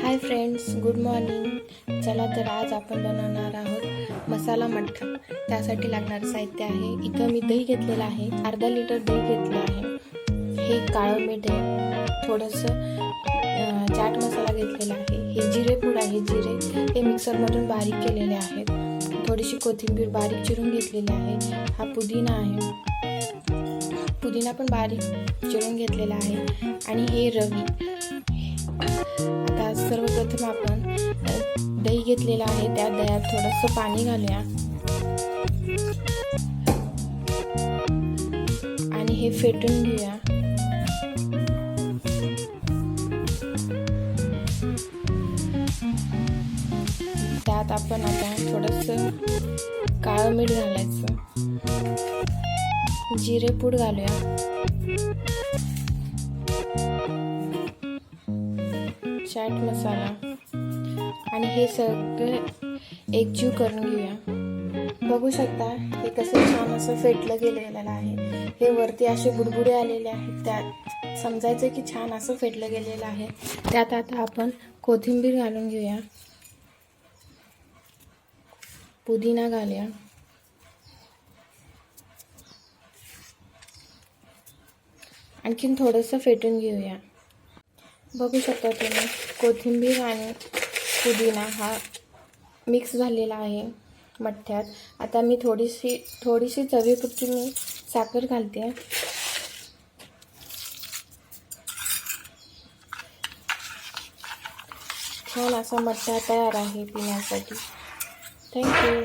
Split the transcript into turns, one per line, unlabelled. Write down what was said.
Hi friends, good morning. चला तर आज आपण बनवणार आहोत मसाला मठ्ठा. त्यासाठी लागणारं साहित्य आहे. इथं मी दही घेतलेलं आहे, अर्धा लिटर दही घेतलं आहे. हे काळं मीठ आहे, थोडंसं चाट मसाला घेतलेला आहे. हे जिरे पूड आहे, जिरे हे मिक्सरमधून बारीक केलेले आहेत. थोडीशी कोथिंबीर बारीक चिरून घेतलेली आहे. हा पुदिना आहे, पुदिना पण बारीक चिरून घेतलेला आहे. आणि हे रवी. आता सर्वप्रथम आपण दही घेतलेला आहे, त्या दह्यात थोडंसं पाणी घालूया आणि हे फेटून घेऊया. त्यात आपण आता थोडंसं काळं मीठ घालायचं, जिरे पूड घालूया, चाट मसाला आणि हे सगळं एकजीव करून घेऊया. बघू शकता हे कसं छान असं फेटलं गेलेलं आहे. हे वरती असे बुडबुडे आलेले आहेत, त्यात समजायचं की छान असं फेटलं गेलेलं आहे. त्यात आता आपण कोथिंबीर घालून घेऊया, पुदिना घालूया, आणखीन थोडंसं फेटून घेऊया. बघू शकता तुम्ही कोथिंबीर आणि पुदिना हा मिक्स झालेला आहे मठ्ठ्यात. आता मी थोडीशी चवीपुरती मी साखर घालते. छान असा मठ्ठा तयार आहे पिण्यासाठी. थँक्यू.